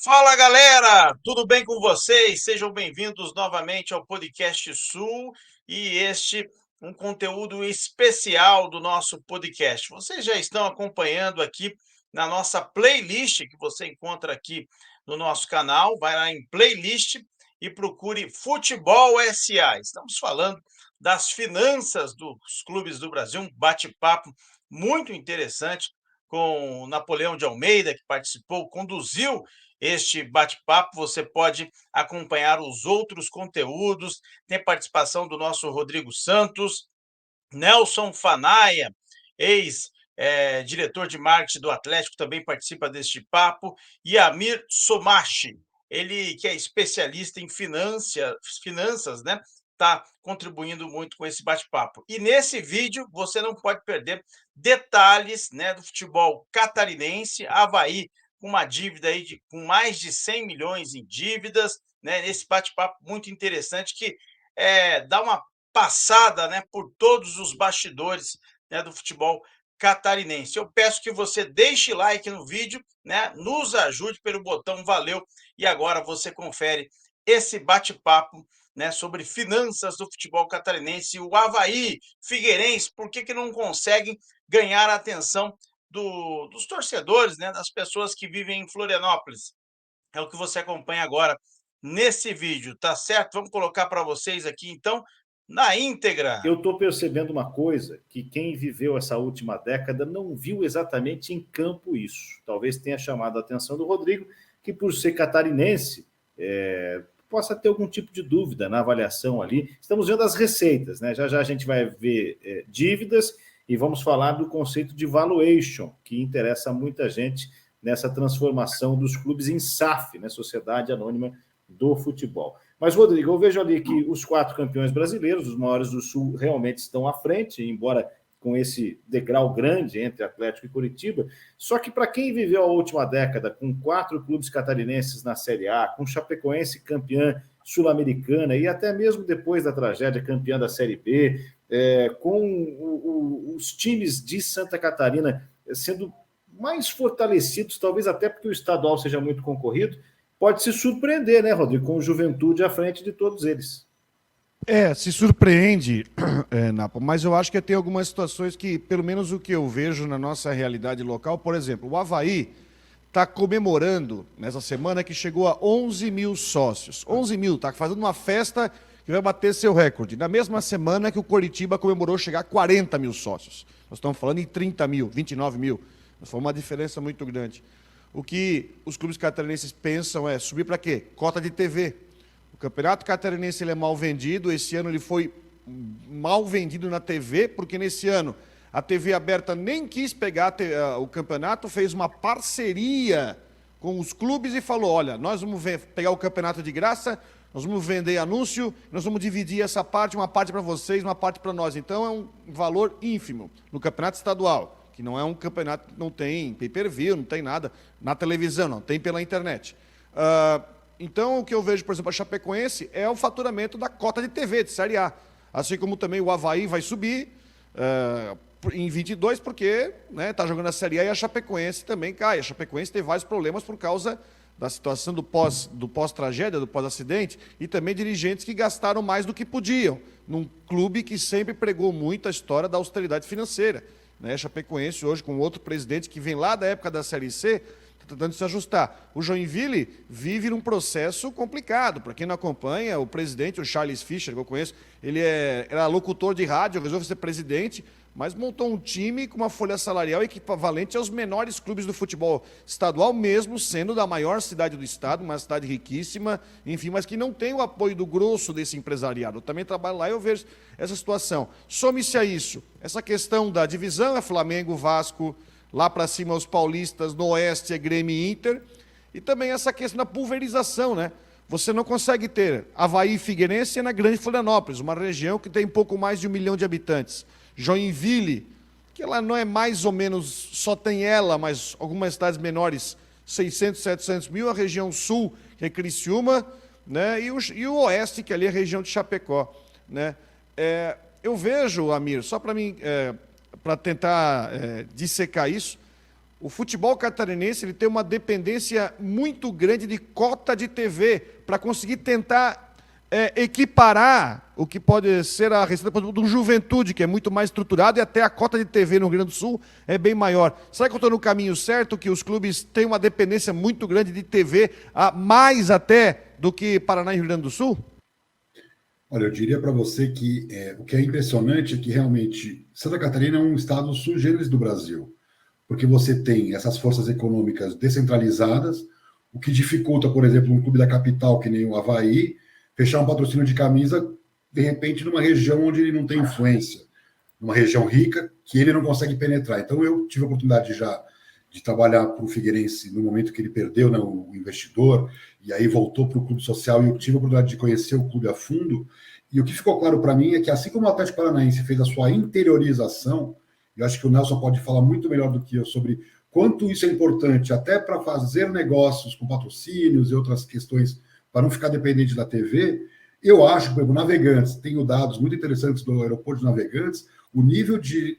Fala galera, tudo bem com vocês? Sejam bem-vindos novamente ao Podcast Sul e um conteúdo especial do nosso podcast. Vocês já estão acompanhando aqui na nossa playlist que você encontra aqui no nosso canal. Vai lá em playlist e procure Futebol SA. Estamos falando das finanças dos clubes do Brasil, um bate-papo muito interessante com o Napoleão de Almeida, que participou, conduziu este bate-papo. Você pode acompanhar os outros conteúdos, tem participação do nosso Rodrigo Santos, Nelson Fanaia, ex-diretor de marketing do Atlético, também participa deste papo, e Amir Somachi, ele que é especialista em finanças, né? Está contribuindo muito com esse bate-papo. E nesse vídeo você não pode perder detalhes, né, do futebol catarinense. Avaí com uma dívida aí com mais de 100 milhões em dívidas, né, nesse bate-papo muito interessante que dá uma passada, né, por todos os bastidores, né, do futebol catarinense. Eu peço que você deixe like no vídeo, né, nos ajude pelo botão valeu, e agora você confere esse bate-papo, né, sobre finanças do futebol catarinense. O Avaí, Figueirense, por que não conseguem ganhar a atenção dos torcedores, né, das pessoas que vivem em Florianópolis? É o que você acompanha agora nesse vídeo, tá certo? Vamos colocar para vocês aqui, então, na íntegra. Eu estou percebendo uma coisa, que quem viveu essa última década não viu exatamente em campo isso. Talvez tenha chamado a atenção do Rodrigo, que por ser catarinense, possa ter algum tipo de dúvida na avaliação ali. Estamos vendo as receitas, né? Já já a gente vai ver dívidas e vamos falar do conceito de valuation, que interessa muita gente nessa transformação dos clubes em SAF, né? Sociedade Anônima do Futebol. Mas, Rodrigo, eu vejo ali que os 4 campeões brasileiros, os maiores do Sul, realmente estão à frente, embora com esse degrau grande entre Atlético e Curitiba. Só que para quem viveu a última década com 4 clubes catarinenses na Série A, com Chapecoense campeã sul-americana e até mesmo depois da tragédia campeã da Série B, com os times de Santa Catarina sendo mais fortalecidos, talvez até porque o estadual seja muito concorrido, pode se surpreender, né, Rodrigo, com o Juventude à frente de todos eles. Se surpreende, Napo, mas eu acho que tem algumas situações que, pelo menos o que eu vejo na nossa realidade local, por exemplo, o Avaí está comemorando nessa semana que chegou a 11 mil sócios. 11 mil, está fazendo uma festa que vai bater seu recorde. Na mesma semana que o Coritiba comemorou chegar a 40 mil sócios. Nós estamos falando em 30 mil, 29 mil. Foi uma diferença muito grande. O que os clubes catarinenses pensam é subir para quê? Cota de TV. O Campeonato Catarinense ele é mal vendido, esse ano ele foi mal vendido na TV, porque nesse ano a TV aberta nem quis pegar o campeonato, fez uma parceria com os clubes e falou, olha, nós vamos pegar o campeonato de graça, nós vamos vender anúncio, nós vamos dividir essa parte, uma parte para vocês, uma parte para nós. Então é um valor ínfimo no campeonato estadual, que não é um campeonato que não tem pay-per-view, não tem nada na televisão, não tem pela internet. Então, o que eu vejo, por exemplo, a Chapecoense é o faturamento da cota de TV, de Série A. Assim como também o Avaí vai subir em 22, porque está jogando a Série A e a Chapecoense também cai. A Chapecoense tem vários problemas por causa da situação do pós-tragédia, do pós-acidente, e também dirigentes que gastaram mais do que podiam, num clube que sempre pregou muito a história da austeridade financeira. Né? Chapecoense hoje com outro presidente que vem lá da época da Série C, está tentando se ajustar. O Joinville vive num processo complicado. Para quem não acompanha, o presidente, o Charles Fischer, que eu conheço, ele era locutor de rádio, resolveu ser presidente, mas montou um time com uma folha salarial equivalente aos menores clubes do futebol estadual, mesmo sendo da maior cidade do estado, uma cidade riquíssima, enfim, mas que não tem o apoio do grosso desse empresariado. Eu também trabalho lá e eu vejo essa situação. Some-se a isso, essa questão da divisão é Flamengo, Vasco, lá para cima os paulistas, no oeste é Grêmio e Inter, e também essa questão da pulverização, né? Você não consegue ter Avaí e Figueirense na Grande Florianópolis, uma região que tem pouco mais de 1 milhão de habitantes. Joinville, que ela não é mais ou menos, só tem ela, mas algumas cidades menores, 600, 700 mil, a região sul, que é Criciúma, né? E o oeste, que ali é a região de Chapecó. Né? Eu vejo, Amir, só para mim, para tentar dissecar isso, O futebol catarinense ele tem uma dependência muito grande de cota de TV para conseguir tentar equiparar o que pode ser a receita, por exemplo, do Juventude, que é muito mais estruturado, e até a cota de TV no Rio Grande do Sul é bem maior. Será que eu estou no caminho certo, que os clubes têm uma dependência muito grande de TV, mais até do que Paraná e Rio Grande do Sul? Olha, eu diria para você que o que é impressionante é que realmente Santa Catarina é um estado sui generis do Brasil, porque você tem essas forças econômicas descentralizadas, o que dificulta, por exemplo, um clube da capital, que nem o Avaí, fechar um patrocínio de camisa, de repente, numa região onde ele não tem influência, numa região rica, que ele não consegue penetrar. Então, eu tive a oportunidade já de trabalhar para o Figueirense no momento que ele perdeu, né, o investidor, e aí voltou para o clube social, e eu tive a oportunidade de conhecer o clube a fundo, e o que ficou claro para mim é que, assim como o Atlético Paranaense fez a sua interiorização, eu acho que o Nelson pode falar muito melhor do que eu sobre quanto isso é importante, até para fazer negócios com patrocínios e outras questões, para não ficar dependente da TV. Eu acho que, por exemplo, Navegantes, tenho dados muito interessantes do aeroporto de Navegantes, o nível de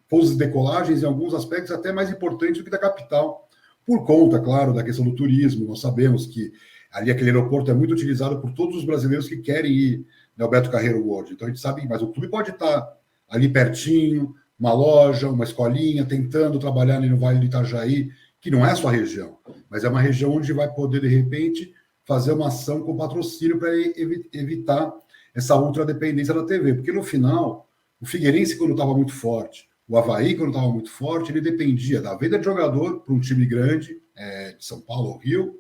pousos e decolagens, em alguns aspectos, até mais importante do que da capital, por conta, claro, da questão do turismo. Nós sabemos que ali aquele aeroporto é muito utilizado por todos os brasileiros que querem ir no Beto Carreiro World. Então a gente sabe, mas o clube pode estar ali pertinho, uma loja, uma escolinha, tentando trabalhar ali no Vale do Itajaí, que não é a sua região, mas é uma região onde vai poder, de repente, fazer uma ação com patrocínio para evitar essa ultradependência da TV. Porque, no final, o Figueirense, quando estava muito forte, o Avaí, quando estava muito forte, ele dependia da venda de jogador para um time grande, de São Paulo ou Rio,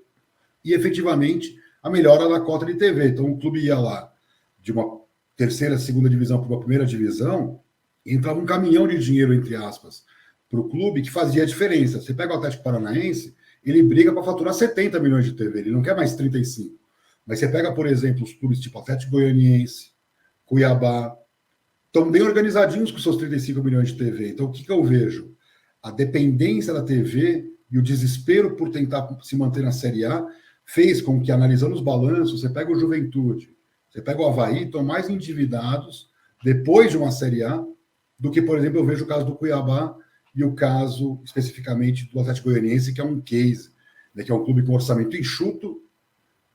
e, efetivamente, a melhora da cota de TV. Então, o clube ia lá de uma terceira, segunda divisão para uma primeira divisão, e entrava um caminhão de dinheiro, entre aspas, para o clube, que fazia a diferença. Você pega o Atlético Paranaense, ele briga para faturar 70 milhões de TV, ele não quer mais 35. Mas você pega, por exemplo, os clubes tipo Atlético Goianiense, Cuiabá, estão bem organizadinhos com seus 35 milhões de TV. Então, o que eu vejo? A dependência da TV e o desespero por tentar se manter na Série A fez com que, analisando os balanços, você pega o Juventude, você pega o Avaí, estão mais endividados depois de uma Série A do que, por exemplo, eu vejo o caso do Cuiabá e o caso, especificamente, do Atlético Goianiense, que é um case, né, que é um clube com orçamento enxuto,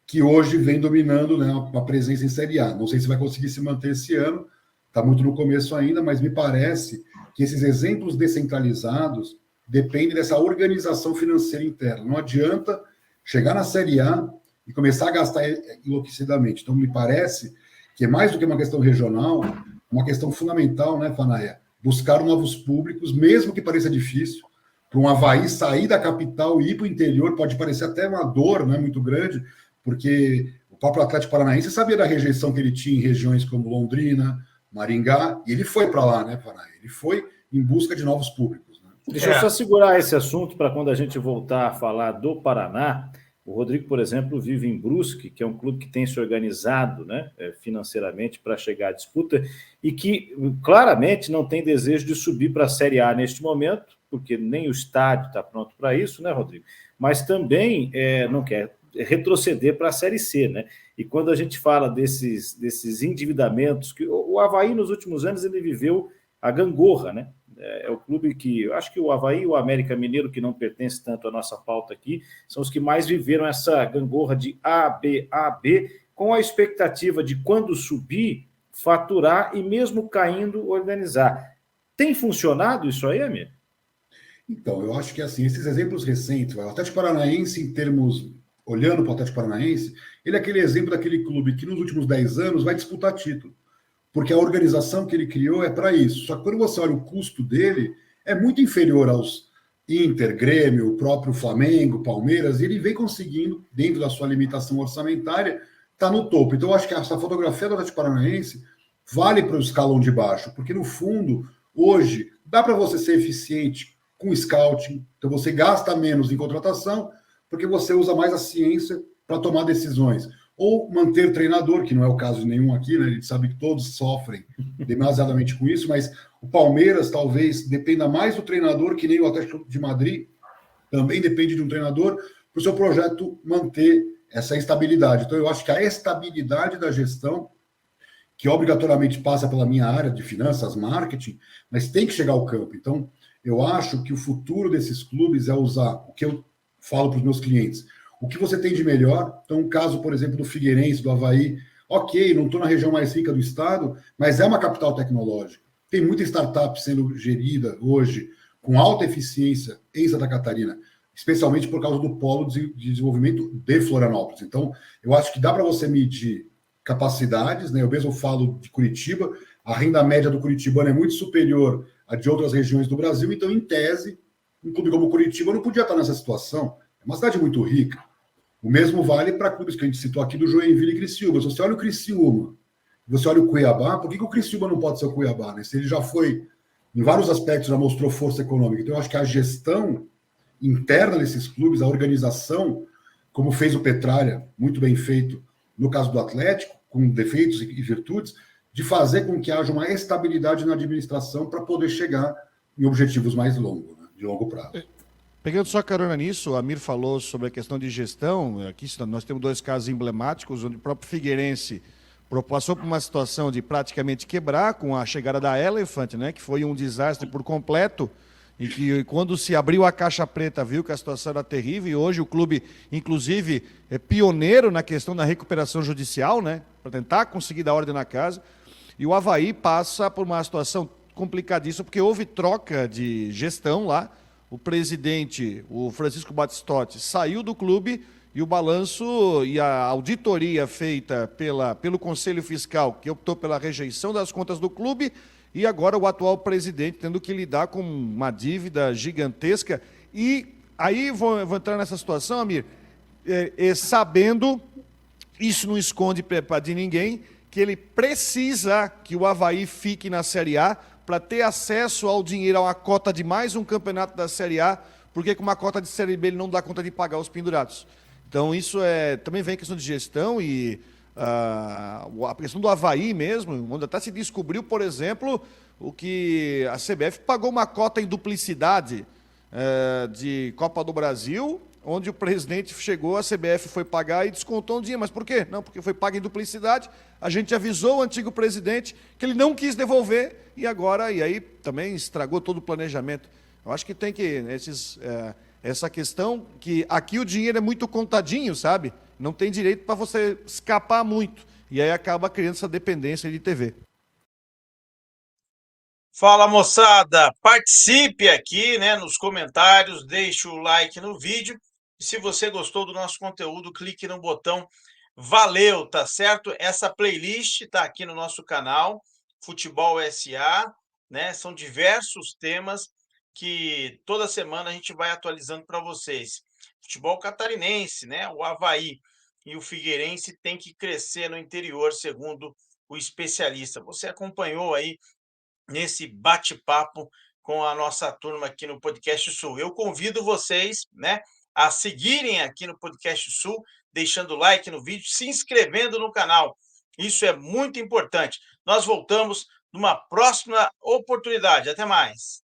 que hoje vem dominando, né, uma presença em Série A. Não sei se vai conseguir se manter esse ano, está muito no começo ainda, mas me parece que esses exemplos descentralizados dependem dessa organização financeira interna. Não adianta chegar na Série A e começar a gastar enlouquecidamente. Então, me parece que é mais do que uma questão regional, uma questão fundamental, né, Fanaia? Buscar novos públicos, mesmo que pareça difícil. Para um Avaí sair da capital e ir para o interior pode parecer até uma dor, né, muito grande, porque o próprio Atlético Paranaense sabia da rejeição que ele tinha em regiões como Londrina, Maringá, e ele foi para lá, né, Fanaia? Ele foi em busca de novos públicos. Né? Deixa eu só segurar esse assunto para quando a gente voltar a falar do Paraná. O Rodrigo, por exemplo, vive em Brusque, que é um clube que tem se organizado, né, financeiramente para chegar à disputa e que claramente não tem desejo de subir para a Série A neste momento, porque nem o estádio está pronto para isso, né, Rodrigo? Mas também não quer retroceder para a Série C, né? E quando a gente fala desses endividamentos, que o Avaí nos últimos anos ele viveu a gangorra, né? É o clube que, acho que o Avaí e o América Mineiro, que não pertence tanto à nossa pauta aqui, são os que mais viveram essa gangorra de A, B, com a expectativa de, quando subir, faturar e, mesmo caindo, organizar. Tem funcionado isso aí, Amir? Então, eu acho que, assim, esses exemplos recentes, o Atlético Paranaense, em termos, olhando para o Atlético Paranaense, ele é aquele exemplo daquele clube que, nos últimos 10 anos, vai disputar título. Porque a organização que ele criou é para isso. Só que quando você olha o custo dele, é muito inferior aos Inter, Grêmio, o próprio Flamengo, Palmeiras, e ele vem conseguindo, dentro da sua limitação orçamentária, estar no topo. Então, eu acho que essa fotografia do Atlético Paranaense vale para o escalão de baixo, porque, no fundo, hoje, dá para você ser eficiente com scouting, então você gasta menos em contratação, porque você usa mais a ciência para tomar decisões. Ou manter treinador, que não é o caso de nenhum aqui, né? A gente sabe que todos sofrem demasiadamente com isso, mas o Palmeiras talvez dependa mais do treinador, que nem o Atlético de Madrid também depende de um treinador, para o seu projeto manter essa estabilidade. Então, eu acho que a estabilidade da gestão, que obrigatoriamente passa pela minha área de finanças, marketing, mas tem que chegar ao campo. Então, Eu acho que o futuro desses clubes é usar o que eu falo para os meus clientes. O que você tem de melhor? Então, um caso, por exemplo, do Figueirense, do Avaí. Ok, não estou na região mais rica do estado, mas é uma capital tecnológica. Tem muita startup sendo gerida hoje com alta eficiência em Santa Catarina, especialmente por causa do polo de desenvolvimento de Florianópolis. Então, eu acho que dá para você medir capacidades, né? Eu mesmo falo de Curitiba, a renda média do curitibano é muito superior à de outras regiões do Brasil, então, em tese, um clube como Curitiba não podia estar nessa situação. É uma cidade muito rica. O mesmo vale para clubes que a gente citou aqui do Joinville e Criciúma. Se você olha o Criciúma, você olha o Cuiabá, por que o Criciúma não pode ser o Cuiabá? Né? Se ele já foi, em vários aspectos, já mostrou força econômica. Então, eu acho que a gestão interna desses clubes, a organização, como fez o Petralha, muito bem feito no caso do Atlético, com defeitos e virtudes, de fazer com que haja uma estabilidade na administração para poder chegar em objetivos mais longos, né? De longo prazo. Pegando só carona nisso, o Amir falou sobre a questão de gestão. Aqui nós temos 2 casos emblemáticos, onde o próprio Figueirense passou por uma situação de praticamente quebrar com a chegada da Elephant, né, que foi um desastre por completo, e que quando se abriu a caixa preta viu que a situação era terrível, e hoje o clube, inclusive, é pioneiro na questão da recuperação judicial, né, para tentar conseguir dar ordem na casa. E o Avaí passa por uma situação complicadíssima, porque houve troca de gestão lá. O presidente, o Francisco Batistotti, saiu do clube e o balanço e a auditoria feita pelo Conselho Fiscal, que optou pela rejeição das contas do clube, e agora o atual presidente tendo que lidar com uma dívida gigantesca. E aí vou entrar nessa situação, Amir, sabendo, isso não esconde de ninguém, que ele precisa que o Avaí fique na Série A para ter acesso ao dinheiro, a uma cota de mais um campeonato da Série A, porque com uma cota de Série B ele não dá conta de pagar os pendurados. Então isso também vem questão de gestão e a questão do Avaí mesmo, onde até se descobriu, por exemplo, o que a CBF pagou uma cota em duplicidade de Copa do Brasil, onde o presidente chegou, a CBF foi pagar e descontou um dinheiro. Mas por quê? Não, porque foi pago em duplicidade. A gente avisou o antigo presidente que ele não quis devolver e aí também estragou todo o planejamento. Eu acho que tem que, essa questão, que aqui o dinheiro é muito contadinho, sabe? Não tem direito para você escapar muito. E aí acaba criando essa dependência de TV. Fala, moçada, participe aqui, né, nos comentários, deixe o like no vídeo. E se você gostou do nosso conteúdo, clique no botão valeu, tá certo? Essa playlist está aqui no nosso canal, Futebol SA, né? São diversos temas que toda semana a gente vai atualizando para vocês. Futebol catarinense, né? O Avaí e o Figueirense tem que crescer no interior, segundo o especialista. Você acompanhou aí nesse bate-papo com a nossa turma aqui no Podcast Sul. Eu convido vocês, né, a seguirem aqui no Podcast Sul, deixando like no vídeo, se inscrevendo no canal. Isso é muito importante. Nós voltamos numa próxima oportunidade. Até mais.